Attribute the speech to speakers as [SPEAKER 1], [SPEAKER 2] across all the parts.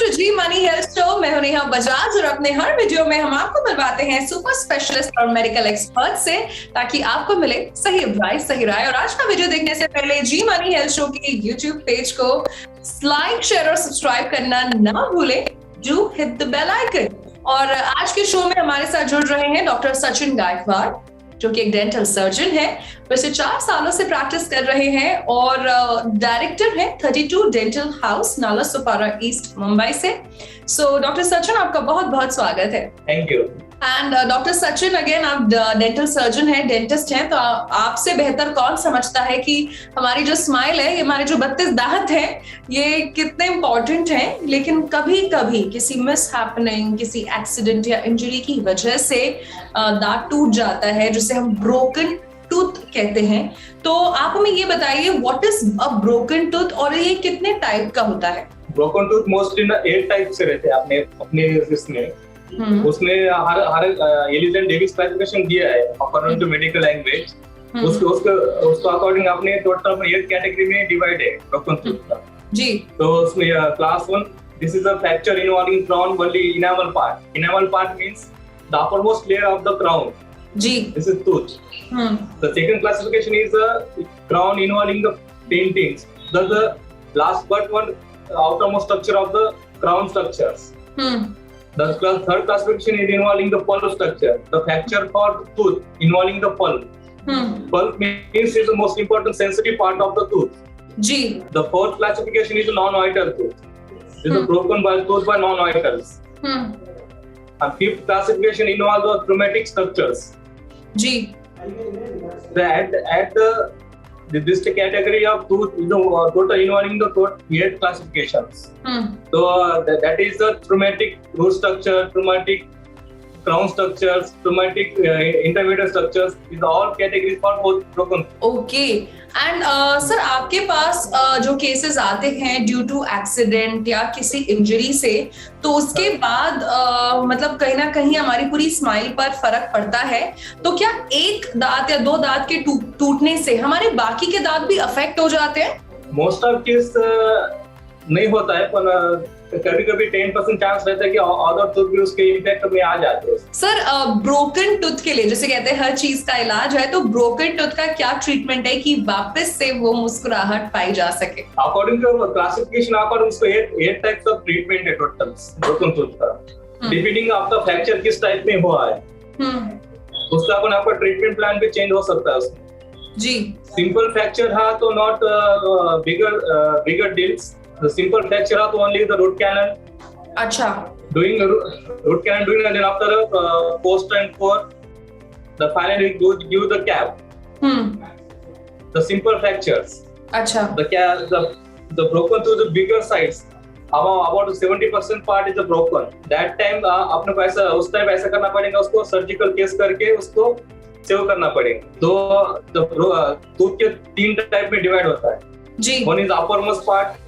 [SPEAKER 1] To Zee money health show. मैं हूं नेहा बजाज और अपने हर वीडियो में हम आपको मिलवाते हैं सुपर स्पेशलिस्ट और मेडिकल एक्सपर्ट से, ताकि आपको मिले सही एडवाइस, सही राय। और आज का वीडियो देखने से पहले जी मनी हेल्थ शो के यूट्यूब पेज को लाइक, शेयर और सब्सक्राइब करना ना भूलें। Do hit the bell icon. और आज के शो में हमारे साथ जुड़ रहे हैं डॉक्टर सचिन गायकवाड़, जो कि एक डेंटल सर्जन है। वैसे 4 सालों से प्रैक्टिस कर रहे हैं और डायरेक्टर है 32 dental house, Nalasopara east, Mumbai से। सो डॉक्टर सचिन, आपका बहुत बहुत स्वागत है।
[SPEAKER 2] Thank you.
[SPEAKER 1] And doctor Sachin, again आप डेंटल सर्जन हैं, डेंटिस्ट हैं, तो आपसे बेहतर कौन समझता है कि हमारी जो स्माइल है, हमारे जो 32 दांत हैं, ये कितने इंपॉर्टेंट हैं। लेकिन कभी कभी किसी मिस हैपनिंग, किसी एक्सीडेंट या इंजरी की वजह से दांत टूट जाता है, जिसे हम ब्रोकन टूथ कहते हैं। तो आप हमें ये बताइए, what is a broken tooth और ये कितने टाइप का होता है?
[SPEAKER 2] ब्रोकन टूथ मोस्टली ना 8 टाइप से रहते हैं अपने इसमें। उसमें हर एलिजन डेविस क्लासिफिकेशन दिया है अकॉर्डिंग टू मेडिकल लैंग्वेज। उसको अकॉर्डिंग अपने टोटल 8 कैटेगरी में डिवाइड है ब्रोकन टूथ का
[SPEAKER 1] जी।
[SPEAKER 2] तो उसमें class 1, this is a fracture involving crown only enamel part. Enamel part means the uppermost layer of the crown
[SPEAKER 1] जी,
[SPEAKER 2] this is tooth. The second classification is a crown involving the paintings, the last but one outermost structure of the crown structures. The third classification is involving the pulp structure, the fracture for tooth involving the pulp. Pulp means is the most important sensitive part of the tooth.
[SPEAKER 1] जी।
[SPEAKER 2] The fourth classification is non-vital tooth. This is a broken by tooth by non-vitals. And fifth classification involves the traumatic structures.
[SPEAKER 1] जी।
[SPEAKER 2] This category of tooth is total involving the 8 classifications. So that is the traumatic root structure, traumatic crown structures, traumatic intermediate structures. These are all categories for both broken.
[SPEAKER 1] Okay. And sir, आपके पास जो cases आते हैं due to accident या किसी injury से, तो उसके बाद मतलब कहीं ना कहीं हमारी पूरी स्माइल पर फर्क पड़ता है। तो क्या एक दांत या 2 दांत के टूटने से हमारे बाकी के दांत भी अफेक्ट हो जाते हैं?
[SPEAKER 2] मोस्ट ऑफ केस नहीं होता है, पर कभी कभी 10% चांस रहता है कि अदर टूथ भी उसके इम्पैक्ट में आ जाते हैं।
[SPEAKER 1] सर, ब्रोकन टूथ के लिए जैसे कहते हैं हर चीज का इलाज है, तो ब्रोकन टूथ का क्या ट्रीटमेंट है कि वापस से वो मुस्कुराहट पाई जा सके?
[SPEAKER 2] अकॉर्डिंग टू क्लासिफिकेशन, अकॉर्डिंग उसको 8 टाइप्स ऑफ ट्रीटमेंट है टोटल ब्रोकन टूथ का। डिपेंडिंग आपका फ्रैक्चर किस टाइप में हुआ है, उसका अपन आपका ट्रीटमेंट प्लान भी चेंज हो सकता है उसमें
[SPEAKER 1] जी।
[SPEAKER 2] सिंपल फ्रैक्चर है तो not bigger deals. The simple fracture are only the root canal.
[SPEAKER 1] अच्छा।
[SPEAKER 2] Doing root canal, and then after post and core, the finally give the cap. The simple fractures.
[SPEAKER 1] अच्छा।
[SPEAKER 2] The broken to the bigger size. About 70% part is the broken. That time अपने को ऐसा उस time ऐसा करना पड़ेगा, उसको surgical case करके उसको सेव करना पड़ेगा। तो टूथ के 3 टाइप में डिवाइड होता है
[SPEAKER 1] जी।
[SPEAKER 2] One is uppermost part,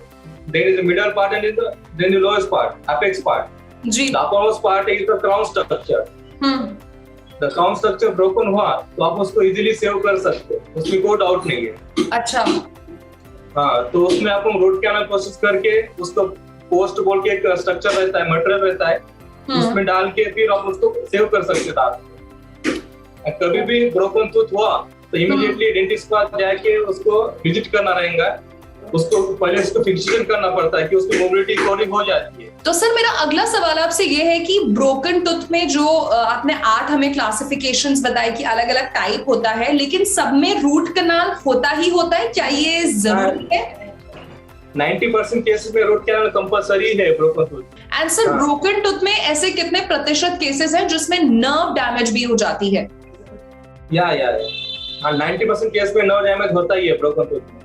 [SPEAKER 2] then is the middle part, and then the lowest part, apex part.
[SPEAKER 1] Ji.
[SPEAKER 2] The uppermost part is the crown structure. The crown structure broken हुआ तो आप उसको easily save कर सकते हो, उसमें कोई डाउट नहीं है।
[SPEAKER 1] अच्छा।
[SPEAKER 2] हाँ, तो उसमें आप रूट कैनल प्रोसेस करके उसको पोस्ट बोल के एक स्ट्रक्चर रहता है, मटेरियल रहता है, उसमें डाल के फिर आप उसको सेव कर सकते हो। कभी भी ब्रोकन टूथ हुआ तो इमीडिएटली डेंटिस्ट के पास जाके उसको विजिट करना रहेगा। उसको पहले उसको फिक्सेशन करना पड़ता है कि उसकी मोबिलिटी कोडिंग हो जाती है।
[SPEAKER 1] तो सर, मेरा अगला सवाल आपसे ये है कि ब्रोकन टूथ में जो आपने 8 हमें क्लासिफिकेशंस बताए कि अलग अलग टाइप होता है, लेकिन सब में रूट कनाल होता ही होता है, क्या ये जरूरी है?
[SPEAKER 2] 90% केसेस में रूट कैनल कंपल्सरी है broken tooth.
[SPEAKER 1] And sir, broken tooth में ऐसे कितने प्रतिशत केसेस हैं जिसमें नर्व डैमेज भी हो जाती है?
[SPEAKER 2] या 90% केस में नर्व डैमेज होता ही है ब्रोकन टूथ में।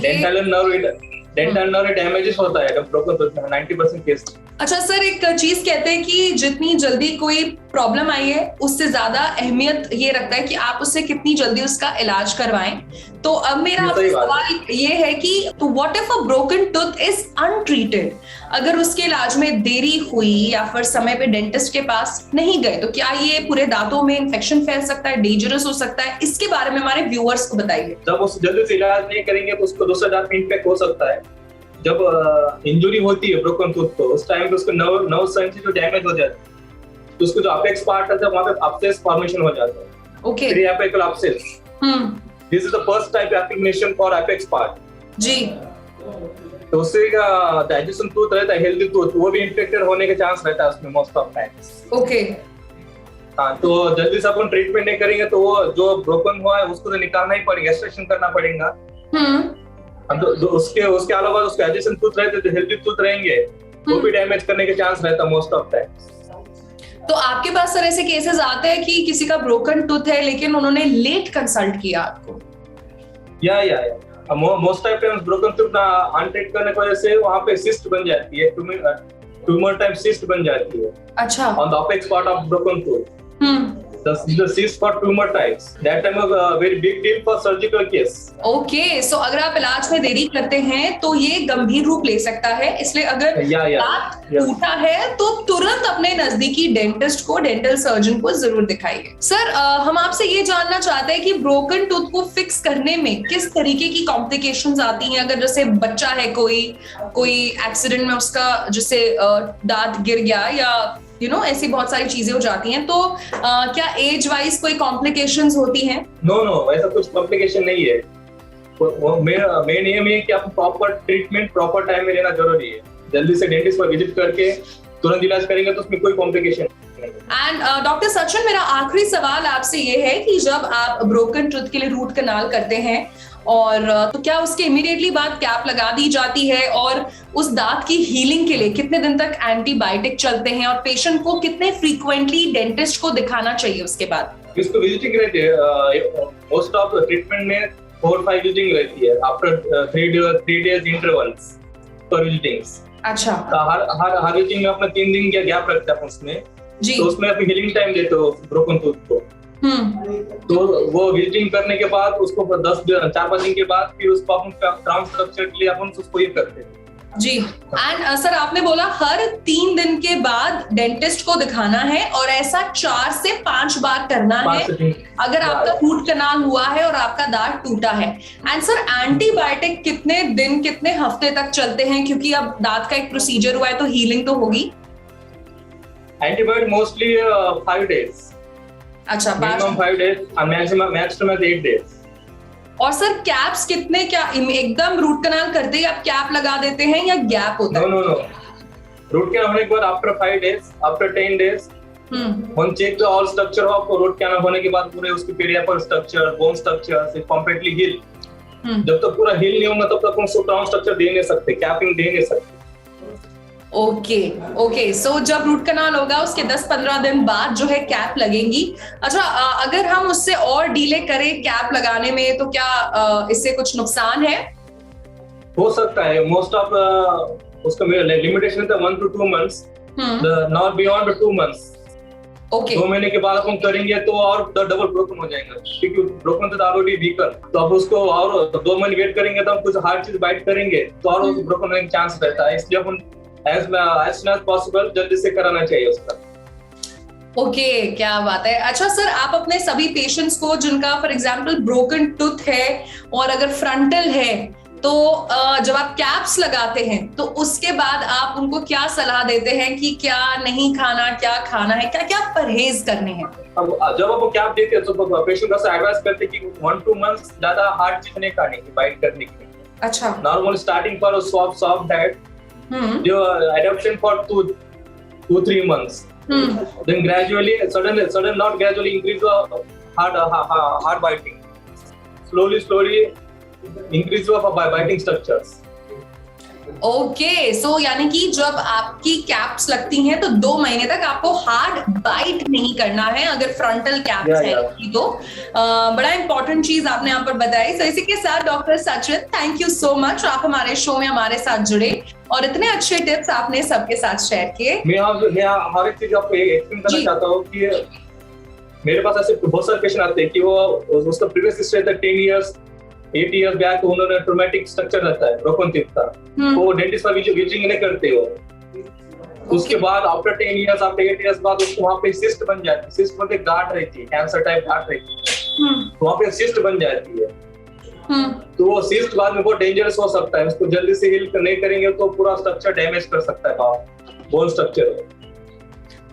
[SPEAKER 2] डेंटल नर्व डैमेजेस होता है ब्रोकन टूथ में 90% केस।
[SPEAKER 1] अच्छा सर, एक चीज कहते हैं कि जितनी जल्दी कोई प्रॉब्लम आई है, उससे ज्यादा अहमियत ये रखता है कि आप उससे कितनी जल्दी उसका इलाज करवाएं। तो अब मेरा आपसे सवाल ये है कि तो what if a broken tooth is untreated? अगर उसके इलाज में देरी हुई या फिर समय पे डेंटिस्ट के पास नहीं गए, तो क्या ये पूरे दांतों में इन्फेक्शन फैल सकता है, डेंजरस हो सकता है? इसके बारे में हमारे व्यूअर्स को बताइए।
[SPEAKER 2] जब उस जल्दी से इलाज नहीं करेंगे तो उसको दूसरा दांत में इन्फेक्ट हो सकता है। जब इंजुरी होती है ब्रोकन टूथ को, उस टाइम पे उसको नर्व साइन से जो डैमेज हो जाता है, तो उसको जो अपेक्स पार्ट है वहां पे एब्सेस फॉर्मेशन हो जाता है।
[SPEAKER 1] Okay.
[SPEAKER 2] Periapical abscess. This is the first type application for apex part.
[SPEAKER 1] जी।
[SPEAKER 2] तो उससे का डाइजेशन टूथ रहता है, हेल्दी टूथ, वो भी इन्फेक्टेड होने के चांस रहता है उसमें मोस्ट ऑफ टाइम्स।
[SPEAKER 1] ओके।
[SPEAKER 2] हाँ, तो जल्दी से अपन ट्रीटमेंट नहीं करेंगे तो वो जो ब्रोकन हुआ है उसको तो निकालना ही पड़ेगा, एक्सट्रैक्शन करना पड़ेगा। तो उसके अलावा उसके एडिशन टूथ रहते तो हेल्दी टूथ रहेंगे, वो भी डैमेज करने के चांस रहता है मोस्ट ऑफ टाइम।
[SPEAKER 1] तो आपके पास सर ऐसे केसेस आते हैं कि किसी का ब्रोकन टूथ है लेकिन उन्होंने लेट कंसल्ट किया आपको?
[SPEAKER 2] या most of times broken tooth untreat करने की वजह से वहां पे सिस्ट बन जाती है, ट्यूमर टाइप सिस्ट बन जाती है।
[SPEAKER 1] अच्छा।
[SPEAKER 2] On the apex part of broken tooth. The cyst for tumor types. That time was a very big deal for surgical case.
[SPEAKER 1] Okay, so अगर आप इलाज में देरी करते हैं तो ये गंभीर रूप ले सकता है, इसलिए अगर दांत टूटा है तो तुरंत अपने नजदीकी डेंटिस्ट को, डेंटल सर्जन को जरूर दिखाइए। सर, हम आपसे ये जानना चाहते हैं कि ब्रोकन टूथ को फिक्स करने में किस तरीके की कॉम्प्लिकेशंस आती हैं? अगर जैसे बच्चा है कोई एक्सीडेंट में उसका जैसे दांत गिर गया या ऐसी बहुत सारी चीजें हो जाती हैं, तो क्या एज वाइज कोई कॉम्प्लिकेशंस होती हैं?
[SPEAKER 2] नो, ऐसा कुछ कॉम्प्लिकेशन नहीं है। मेन एम है कि आप प्रॉपर ट्रीटमेंट प्रॉपर टाइम में लेना जरूरी है। जल्दी से डेंटिस्ट पर विजिट करके तुरंत इलाज करेंगे तो उसमें कोई कॉम्प्लिकेशन नहीं।
[SPEAKER 1] एंड डॉक्टर सचिन, मेरा आखिरी सवाल आपसे ये है कि जब आप ब्रोकन टूथ के लिए रूट कनाल करते हैं और तो क्या उसके इमीडिएटली बाद कैप लगा दी जाती है, और उस दांत की हीलिंग के लिए कितने दिन तक एंटीबायोटिक चलते हैं, और पेशेंट को कितने फ्रीक्वेंटली डेंटिस्ट को दिखाना चाहिए उसके बाद?
[SPEAKER 2] इसको विजिटिंग रहती है, मोस्ट ऑफ ट्रीटमेंट में 4-5 विजिटिंग रहती है आफ्टर 3 days इंटरवल्स पर विजिटिंग्स।
[SPEAKER 1] अच्छा।
[SPEAKER 2] हर विजिटिंग में अपना 3 दिन का गैप रखते हैं उसमें जी। तो उसमें आप हीलिंग टाइम देते हो ब्रोकन टूथ को। तो वो विजिटिंग करने के बाद उसको 4-5 दिन के बाद फिर उसको अपन क्राउन स्ट्रक्चर के लिए अपन उसको ये करते हैं
[SPEAKER 1] जी। एंड सर, आपने बोला हर 3 दिन के बाद डेंटिस्ट को दिखाना है और ऐसा 4 से 5 बार करना है अगर आपका रूट कनाल हुआ है और आपका दांत टूटा है। एंड सर, एंटीबायोटिक कितने दिन, कितने हफ्ते तक चलते हैं? क्योंकि अब दांत का एक प्रोसीजर हुआ है तो हीलिंग तो होगी।
[SPEAKER 2] Antibiotic mostly 5 days।
[SPEAKER 1] अच्छा,
[SPEAKER 2] मिनिमम 5 days और मैक्सिमम 8 days।
[SPEAKER 1] और सर, कैप्स कितने, क्या एकदम रूट कनाल करते ही आप कैप लगा देते हैं या गैप होता है?
[SPEAKER 2] नो, रूट कनाल होने के बाद after 5 days, after 10 days one check the all structure of root canal होने के बाद पूरे उसके पेरियापिकल स्ट्रक्चर, बोन स्ट्रक्चर से कंप्लीटली हील। जब तक पूरा हील नहीं होगा तब तक हम उसको क्राउन स्ट्रक्चर दे नहीं सकते, कैपिंग दे नहीं सकते।
[SPEAKER 1] ओके, सो जब रूट कनाल होगा उसके 10-15 दिन बाद जो है कैप लगेगी। अच्छा, अगर हम उससे और डीले करें कैप लगाने में तो क्या इससे कुछ नुकसान है?
[SPEAKER 2] हो सकता है। मोस्ट ऑफ उसका लिमिटेशन है 1 to 2 months, not beyond 2 months।
[SPEAKER 1] Okay.
[SPEAKER 2] 2 महीने के बाद हम करेंगे तो और डबल ब्रोकन हो जाएगा, क्योंकि ब्रोकन तो ऑलरेडी वीकर। तो अब उसको और 2 महीने वेट करेंगे तो हम कुछ हार्ड चीज बाइट करेंगे तो और ब्रोकन होने का चांस रहता है। इसलिए अपन as soon as possible जल्दी से कराना चाहिए उसका।
[SPEAKER 1] ओके, क्या बात है। अच्छा सर, आप अपने सभी पेशेंट्स को जिनका फॉर एग्जांपल ब्रोकन टूथ है और अगर फ्रंटल है तो जब आप कैप्स लगाते हैं तो उसके बाद आप उनको क्या सलाह देते हैं कि क्या नहीं खाना, क्या खाना है, क्या क्या परहेज करने हैं?
[SPEAKER 2] अब जब आप कैप देते हैं तो पेशेंट को एडवाइस करते हैं कि 1-2 months ज्यादा हार्ड चीज नहीं खाने की, बाइट करने की।
[SPEAKER 1] अच्छा।
[SPEAKER 2] Normal starting for soft diet, जो adoption for 2-3 months, then gradually sudden not gradually increase the hard biting, slowly increase of biting structures।
[SPEAKER 1] Okay, so यानी कि जब आपकी कैप्स लगती हैं तो 2 महीने तक आपको हार्ड बाइट नहीं करना है अगर फ्रंटल कैप्स है तो। बड़ा इंपॉर्टेंट चीज आपने यहाँ पर बताई। सो इसी के साथ doctor Sachin, thank you so much, आप हमारे शो में हमारे साथ जुड़े और इतने अच्छे टिप्स आपने सबके साथ शेयर किए।
[SPEAKER 2] मैं हर एक चीज आपको एक्सप्लेन करना चाहता हूँ कि मेरे पास ऐसे बहुत सारे पेशेंट आते हैं कि वो उसका प्रीवियस हिस्ट्री था 10 years 8 years बैक, उन्होंने ट्रोमेटिक स्ट्रक्चर रहता है ब्रोकन टूथ का, वो डेंटिस्ट पर विजिटिंग नहीं करते हो। उसके बाद आफ्टर 10 years, आफ्टर 8 years बाद उसको वहाँ पे सिस्ट बन जाती है। सिस्ट मतलब गांठ रहती है, कैंसर टाइप गांठ रहती है, तो वहाँ पे सिस्ट बन जाती है। तो वो सिस्ट बाद में बहुत डेंजरस हो सकता है, उसको जल्दी से हील नहीं करेंगे तो पूरा स्ट्रक्चर डैमेज कर सकता है, बोन स्ट्रक्चर।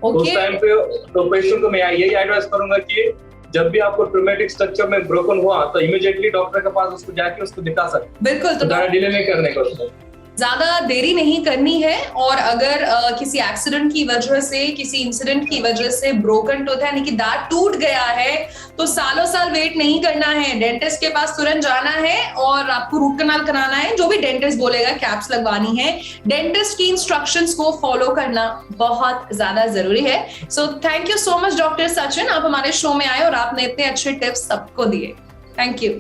[SPEAKER 2] तो उस टाइम पे तो पेशेंट को मैं यही एडवाइस करूंगा कि जब भी आपको ट्रॉमेटिक स्ट्रक्चर में ब्रोकन हुआ तो इमीडिएटली डॉक्टर के पास उसको जाके उसको दिखा सकते।
[SPEAKER 1] बिल्कुल, तो
[SPEAKER 2] ज्यादा डिले नहीं करने का, उसको
[SPEAKER 1] ज्यादा देरी नहीं करनी है। और अगर किसी एक्सीडेंट की वजह से, किसी इंसिडेंट की वजह से ब्रोकन टूथ यानी कि दांत टूट गया है तो सालों साल वेट नहीं करना है, डेंटिस्ट के पास तुरंत जाना है और आपको रूट कनाल कराना है। जो भी डेंटिस्ट बोलेगा, कैप्स लगवानी है, डेंटिस्ट की इंस्ट्रक्शंस को फॉलो करना बहुत ज्यादा जरूरी है। So thank you so much doctor Sachin, आप हमारे शो में आए और आपने इतने अच्छे टिप्स सबको दिए। Thank you.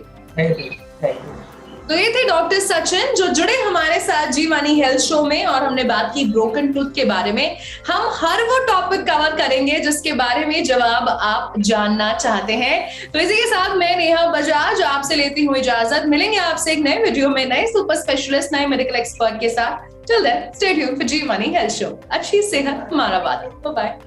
[SPEAKER 1] तो ये थे डॉक्टर सचिन जो जुड़े हमारे साथ जी मनी हेल्थ शो में, और हमने बात की ब्रोकन टूथ के बारे में। हम हर वो टॉपिक कवर करेंगे जिसके बारे में जवाब आप जानना चाहते हैं। तो इसी के साथ मैं नेहा बजाज आपसे लेती हूँ इजाजत। मिलेंगे आपसे एक नए वीडियो में नए सुपर स्पेशलिस्ट, नए मेडिकल एक्सपर्ट के साथ। Till then stay tuned for Zee money health show. अच्छी सेहत हमारा बात। Bye bye.